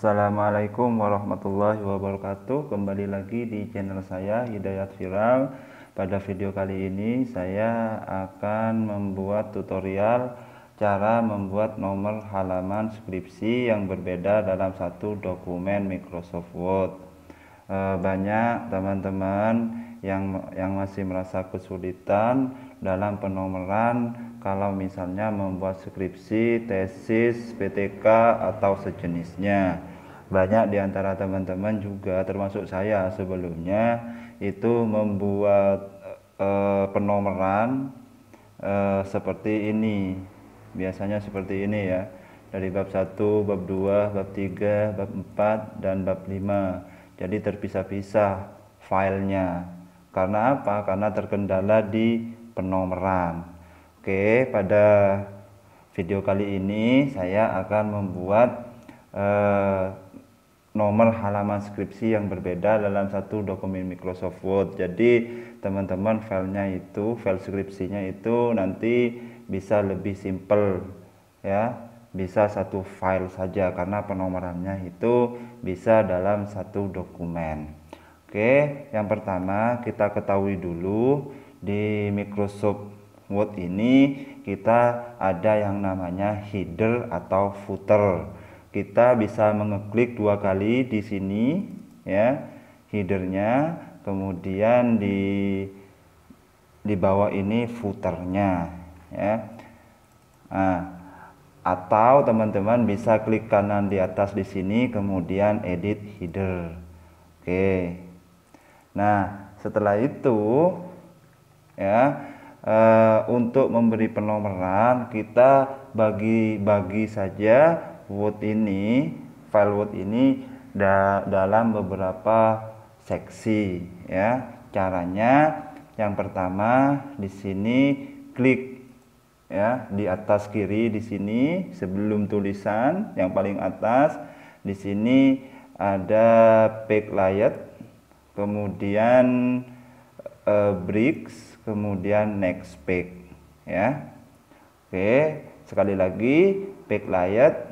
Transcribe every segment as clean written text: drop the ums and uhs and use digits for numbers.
Assalamualaikum warahmatullahi wabarakatuh. Kembali lagi di channel saya Hidayat Viral. Pada video kali ini saya akan membuat tutorial cara membuat nomor halaman skripsi yang berbeda dalam satu dokumen Microsoft Word. Banyak teman-teman yang masih merasa kesulitan dalam penomoran kalau misalnya membuat skripsi, tesis, PTK atau sejenisnya. Banyak di antara teman-teman juga termasuk saya sebelumnya itu membuat penomoran seperti ini. Biasanya seperti ini ya. Dari bab 1, bab 2, bab 3, bab 4 dan bab 5. Jadi terpisah-pisah filenya. Karena apa? Karena terkendala di penomoran. Oke, pada video kali ini saya akan membuat nomor halaman skripsi yang berbeda dalam satu dokumen Microsoft Word. Jadi teman-teman file skripsinya itu nanti bisa lebih simple ya, bisa satu file saja karena penomorannya itu bisa dalam satu dokumen. Oke, yang pertama kita ketahui dulu di Microsoft Word ini kita ada yang namanya header atau footer. Kita bisa mengeklik 2 kali di sini ya, headernya, kemudian di bawah ini footernya ya. Atau teman-teman bisa klik kanan di atas di sini kemudian edit header. Oke. Nah, setelah itu ya, untuk memberi penomoran kita bagi saja file Word ini dalam beberapa seksi ya. Caranya yang pertama di sini klik ya di atas kiri di sini sebelum tulisan yang paling atas di sini ada page layout, kemudian bricks, kemudian next page ya. Oke, sekali lagi page layout,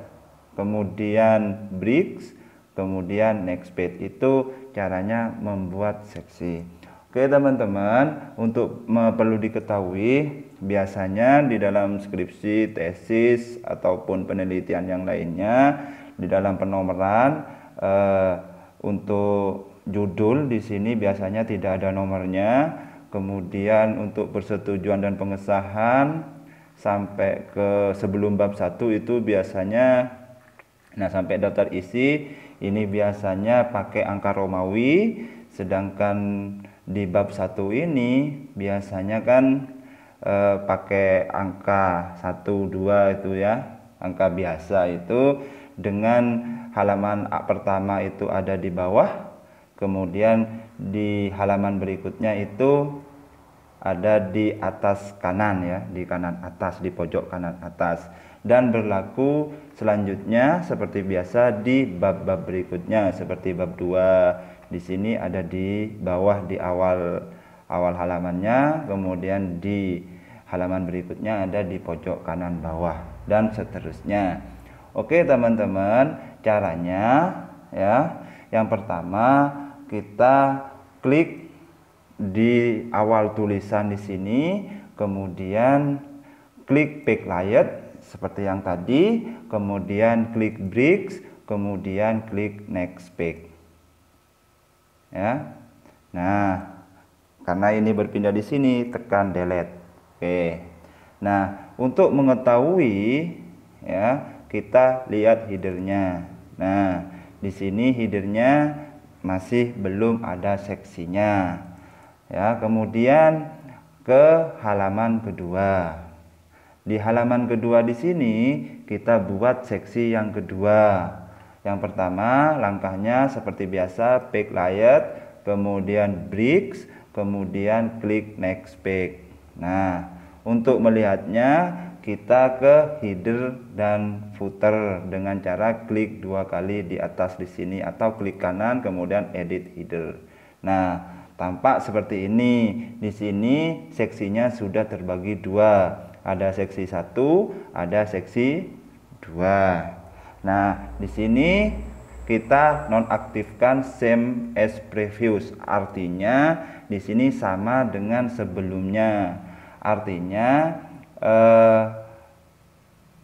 kemudian bricks, kemudian next page. Itu caranya membuat seksi. Oke teman-teman, untuk perlu diketahui biasanya di dalam skripsi, tesis ataupun penelitian yang lainnya di dalam penomoran untuk judul di sini biasanya tidak ada nomornya. Kemudian untuk persetujuan dan pengesahan sampai ke sebelum bab 1 itu biasanya sampai daftar isi ini biasanya pakai angka Romawi, sedangkan di bab 1 ini biasanya kan pakai angka 1, 2 itu ya, angka biasa itu dengan halaman pertama itu ada di bawah, kemudian di halaman berikutnya itu ada di atas kanan ya, di kanan atas, di pojok kanan atas. Dan berlaku selanjutnya seperti biasa di bab-bab berikutnya seperti bab 2. Di sini ada di bawah di awal halamannya, kemudian di halaman berikutnya ada di pojok kanan bawah dan seterusnya. Oke teman-teman, caranya ya. Yang pertama kita klik di awal tulisan di sini, kemudian klik page layout seperti yang tadi, kemudian klik bricks, kemudian klik next page ya. Nah, karena ini berpindah di sini tekan delete. Oke. Nah, untuk mengetahui ya, kita lihat headernya. Nah, di sini headernya masih belum ada seksinya ya. Kemudian ke halaman kedua. Di halaman kedua di sini kita buat seksi yang kedua. Yang pertama langkahnya seperti biasa, page layout, kemudian bricks, kemudian klik next page. Nah, untuk melihatnya kita ke header dan footer dengan cara klik 2 kali di atas di sini atau klik kanan kemudian edit header. Nah, tampak seperti ini. Di sini seksinya sudah terbagi 2. Ada seksi 1, ada seksi 2. Nah, di sini kita nonaktifkan same as previous. Artinya di sini sama dengan sebelumnya. Artinya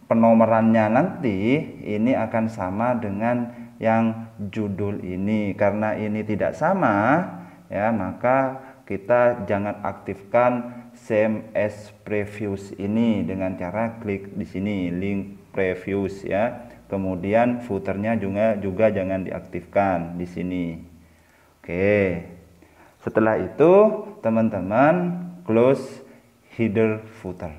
penomorannya nanti ini akan sama dengan yang judul ini. Karena ini tidak sama, ya, maka kita jangan aktifkan same as previous ini dengan cara klik di sini link previous, ya. Kemudian footernya juga jangan diaktifkan di sini. Oke. Setelah itu teman-teman close header footer.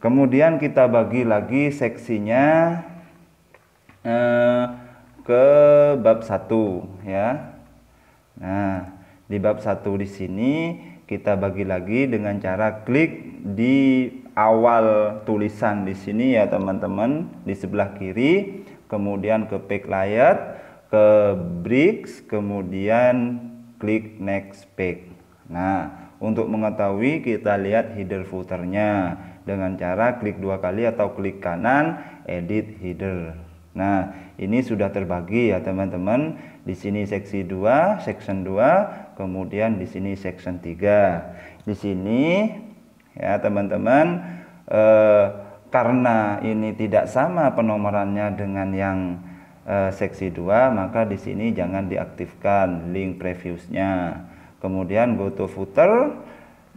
Kemudian kita bagi lagi seksinya ke bab 1, ya. Nah, di bab 1 di sini kita bagi lagi dengan cara klik di awal tulisan di sini, ya teman-teman, di sebelah kiri, kemudian ke backlight, ke bricks, kemudian klik next page. Nah, untuk mengetahui kita lihat header footernya dengan cara klik 2 kali atau klik kanan edit header. Nah, ini sudah terbagi, ya teman-teman. Di sini seksi 2, section 2, kemudian di sini section 3. Di sini, ya teman-teman, karena ini tidak sama penomorannya dengan yang seksi 2, maka di sini jangan diaktifkan link previousnya. Kemudian go to footer,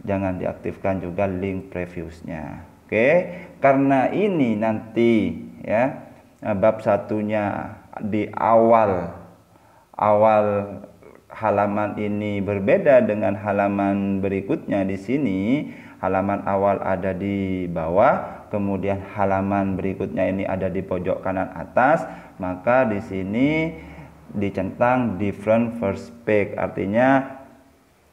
jangan diaktifkan juga link previousnya. Oke, karena ini nanti, ya, bab satunya di awal halaman ini berbeda dengan halaman berikutnya. Di sini halaman awal ada di bawah, kemudian halaman berikutnya ini ada di pojok kanan atas, maka di sini dicentang different first page, artinya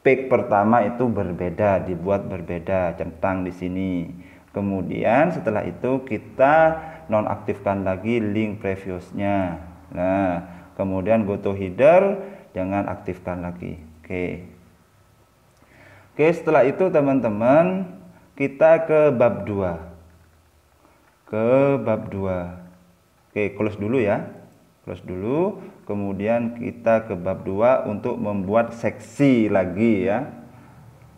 page pertama itu berbeda, dibuat berbeda, centang di sini. Kemudian setelah itu kita nonaktifkan lagi link previousnya. Nah, kemudian go to header, jangan aktifkan lagi. Oke, setelah itu teman-teman kita ke bab 2. Oke, close dulu, ya. Close dulu. Kemudian kita ke bab 2 untuk membuat seksi lagi, ya.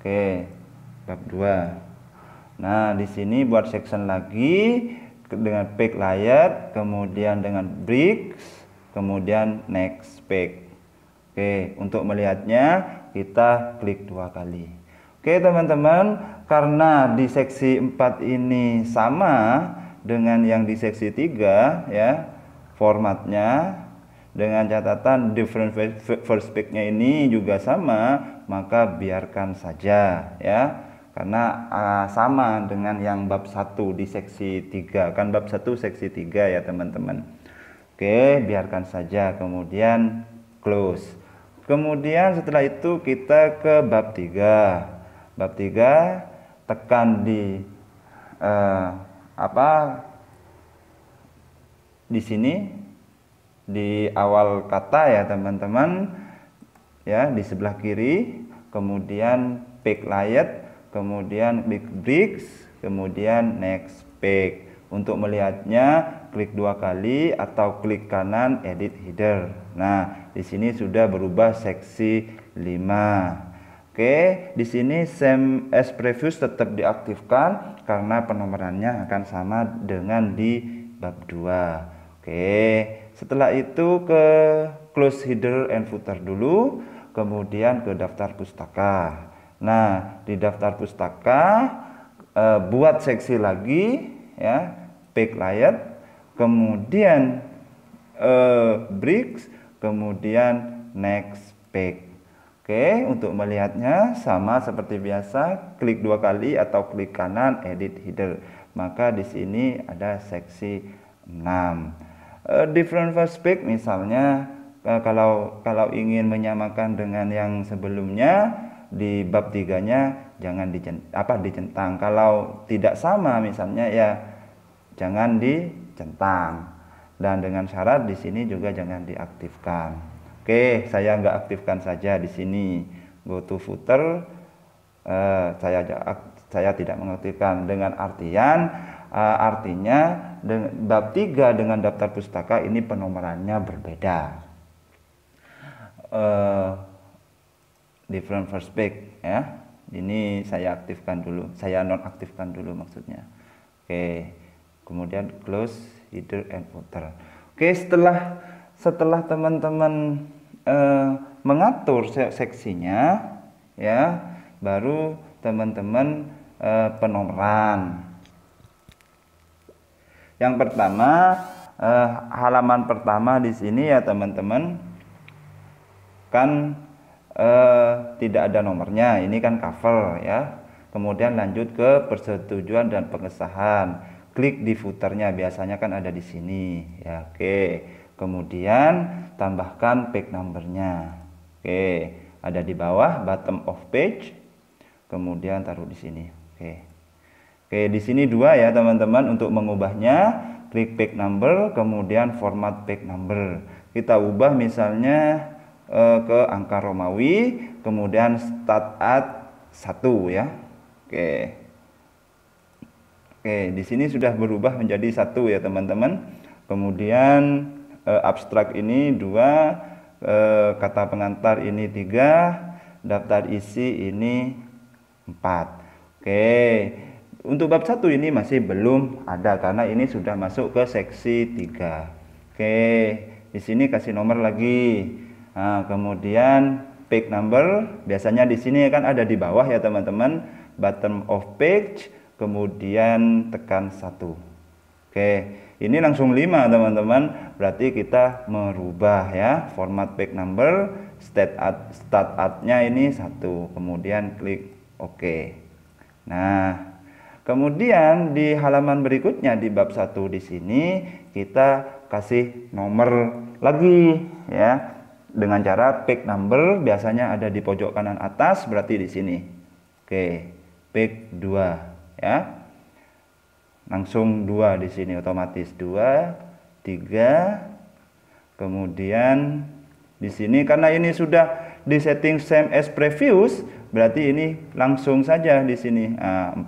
Oke, bab 2. Nah, di sini buat section lagi dengan backlight, kemudian dengan bricks, kemudian next page. Oke, untuk melihatnya kita klik 2 kali. Oke teman-teman, karena di seksi 4 ini sama dengan yang di seksi 3, ya, formatnya dengan catatan different first page-nya ini juga sama, maka biarkan saja, ya, karena sama dengan yang bab 1 di seksi 3, kan bab 1 seksi 3, ya teman-teman. Oke, biarkan saja, kemudian close. Kemudian setelah itu kita ke bab 3. Bab 3 tekan di di sini di awal kata, ya teman-teman, ya, di sebelah kiri, kemudian backlight, kemudian klik bricks, kemudian next page. Untuk melihatnya klik 2 kali atau klik kanan edit header. Nah, di sini sudah berubah seksi 5. Oke, di sini same as previous tetap diaktifkan karena penomorannya akan sama dengan di bab 2. Oke, setelah itu ke close header and footer dulu, kemudian ke daftar pustaka. Nah, di daftar pustaka buat seksi lagi, ya, backlight, kemudian bricks, kemudian next page. Oke, untuk melihatnya sama seperti biasa, klik 2 kali atau klik kanan edit header. Maka di sini ada seksi 6. Different first page misalnya, kalau ingin menyamakan dengan yang sebelumnya di bab 3-nya jangan dicentang. Kalau tidak sama misalnya, ya jangan dicentang. Dan dengan syarat di sini juga jangan diaktifkan. Oke, saya nggak aktifkan saja di sini. Go to footer, saya tidak mengaktifkan dengan artian Artinya bab 3 dengan daftar pustaka ini penomorannya berbeda. Different first page ya. Ini saya aktifkan dulu, saya nonaktifkan dulu maksudnya. Oke, kemudian close header and footer. Oke, setelah teman-teman mengatur seksinya ya, baru teman-teman penomoran. Yang pertama, halaman pertama di sini ya teman-teman, kan tidak ada nomornya, ini kan cover ya. Kemudian lanjut ke persetujuan dan pengesahan, klik di footernya, biasanya kan ada di sini ya. Oke, kemudian tambahkan page numbernya. Oke, ada di bawah bottom of page, kemudian taruh di sini. Oke, di sini 2 ya teman-teman. Untuk mengubahnya, klik page number, kemudian format page number. Kita ubah misalnya ke angka Romawi, kemudian start at 1 ya. Oke, di sini sudah berubah menjadi 1 ya teman-teman. Kemudian abstrak ini 2, kata pengantar ini 3, daftar isi ini 4. Oke, untuk bab 1 ini masih belum ada karena ini sudah masuk ke seksi 3. Oke, di sini kasih nomor lagi. Nah, kemudian page number, biasanya di sini kan ada di bawah ya teman-teman, bottom of page, kemudian tekan 1. Oke, ini langsung 5 teman-teman, berarti kita merubah ya, format page number, start at-nya ini 1, kemudian klik OK. Nah, kemudian di halaman berikutnya di bab 1 di sini kita kasih nomor lagi ya. Dengan cara page number, biasanya ada di pojok kanan atas, berarti di sini. Oke, page 2 ya. Langsung 2 di sini otomatis 2, 3. Kemudian di sini karena ini sudah di setting same as previous, berarti ini langsung saja di sini 4,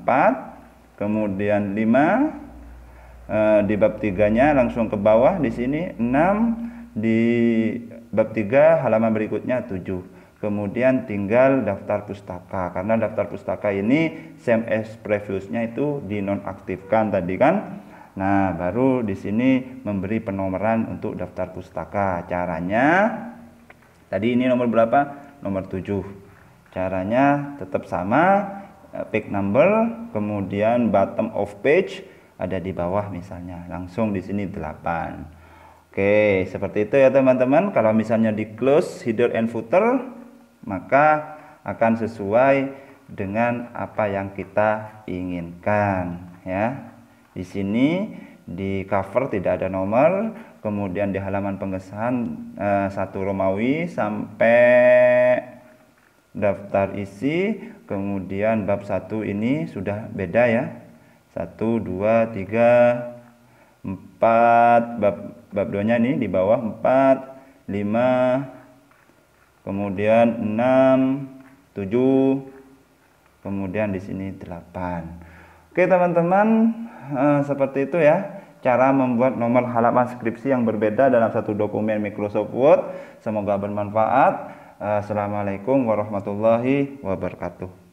kemudian 5, di bab 3-nya langsung ke bawah di sini 6, di bab 3 halaman berikutnya 7. Kemudian tinggal daftar pustaka, karena daftar pustaka ini same as previous-nya itu dinonaktifkan tadi kan. Nah, baru di sini memberi penomoran untuk daftar pustaka. Caranya tadi ini nomor berapa? Nomor 7. Caranya tetap sama, page number, kemudian bottom of page ada di bawah misalnya. Langsung di sini 8. Oke, seperti itu ya teman-teman. Kalau misalnya di close header and footer, maka akan sesuai dengan apa yang kita inginkan ya. Di sini di cover tidak ada nomor, kemudian di halaman pengesahan 1 Romawi sampai daftar isi, kemudian bab 1 ini sudah beda ya. 1, 2, 3, 4, bab 2-nya ini di bawah 4, 5, kemudian 6, 7, kemudian di sini 8. Oke teman-teman, seperti itu ya cara membuat nomor halaman skripsi yang berbeda dalam satu dokumen Microsoft Word. Semoga bermanfaat. Assalamualaikum warahmatullahi wabarakatuh.